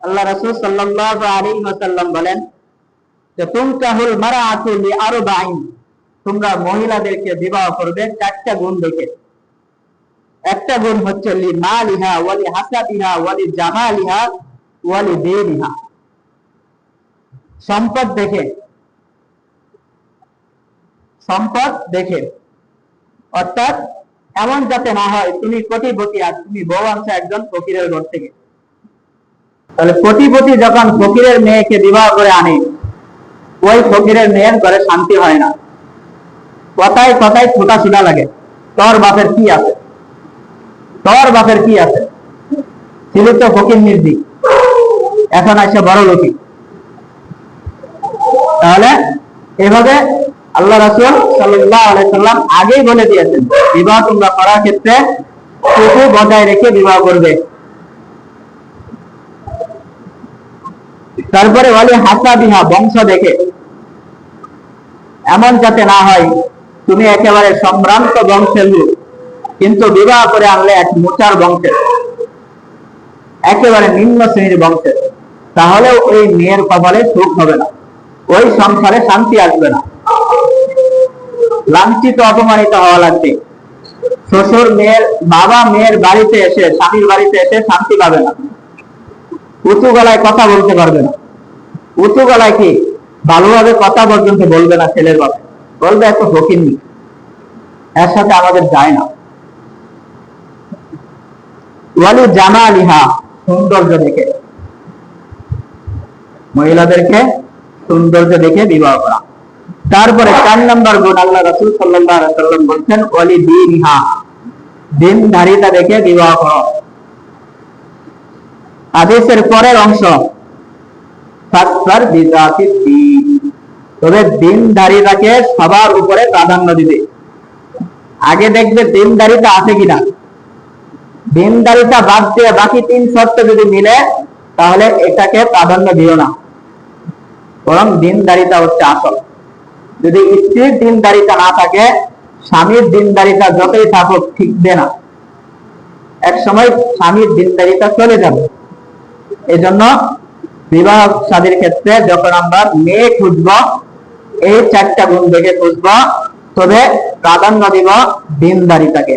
আল্লাহ রাসূল সাল্লাল্লাহু আলাইহি ওয়াসাল্লাম বলেন যে তুনকাহুল মারআতু লিআরবাইন, তোমরা মহিলাদেরকে বিবাহ করবে চারটা গুণ দেখে। একটা গুণ হচ্ছে লিমালিহা ওয়া লিহাসাবিহা ওয়া লিজামালিহা ওয়া লিদীনিহা, সম্পদ দেখে, সম্পদ দেখে। অর্থাৎ এমন যাতে না হয় তুমি কোটিপতি আর তুমি বউ আনছো একজন ফকিরের ঘর থেকে। তাহলে কোটিপতি যখন ফকিরের মেয়েকে বিবাহ করে আনে, ওই ফকিরের মেয়ের ঘরে শান্তি হয় না, কথায় কথায় ছোটা ছোটা লাগে। তোর বাপের কি আছে, তোর বাপের কি আছে, ছিল তো ফকির নির্দি, এখন আসছে বড় লোকী। তাহলে এভাবে আল্লাহ রাসূল সাল্লাল্লাহু আলাইহি সাল্লাম আগেই বলে দিয়েছেন বিবাহ তোমরা করার ক্ষেত্রে চুপু বজায় রেখে বিবাহ করবে। তারপরে ওয়ালি হাসাবিহা, বংশ দেখে। এমন যাতে না হয় তুমি একেবারে সম্ভ্রান্ত বংশের লোক কিন্তু বিবাহ করে আনলে এক মোচার বংশের, একেবারে নিম্ন শ্রেণীর বংশের, তাহলে ওই মেয়ের কপালে সুখ হবে না, ওই সংসারে শান্তি আসবে না, লাঞ্ছিত অপমানিত হওয়া লাগবে। শ্বশুর মেয়ের বাবা মেয়ের বাড়িতে এসে, স্বামীর বাড়িতে এসে শান্তি পাবে না, উঁচু গলায় কথা বলতে পারবে না। উঁচু গলায় কি ভালোভাবে কথা পর্যন্ত বলবে না ছেলের বাবা, বলবে এত ফকিরনি, এর সাথে আমাদের যায় না। ওয়ালি জামালিহা, সৌন্দর্য দেখে, মহিলাদেরকে সৌন্দর্য দেখে বিবাহ করা। তারপরে 4 নম্বর গুণ আল্লাহ রাসূল সাল্লাল্লাহু আলাইহি ওয়াসাল্লাম বলেন ওয়ালি দীনহা, দিনধারিতা দেখে বিবাহ করো। হাদিসের পরের অংশ ফাসফার বিযাতিদ দীন, তবে দিনধারিতাকে সবার উপরে প্রাধান্য দিবে। আগে দেখবে দিনধারিতা আছে কিনা, দিনদারিতা বাদ দিয়ে বাকি 3 শর্ত যদি মিলে তাহলে এটাকে প্রাধান্য দিও না, বরং দিনদারিতা হচ্ছে আসল। যদি স্ত্রীর দিনদারিতা না থাকে, স্বামীর দিনদারিতা যতই থাকুক ঠিকবে না, এক সময় স্বামীর দিনদারিতা চলে যাবে। এজন্য বিবাহ শাদীর ক্ষেত্রে যখন আমরা মেয়ে খুঁজবো, এই 4টা গুণ দেখে খুঁজবো, তবে প্রাধান্য দিব দিনদারিতাকে।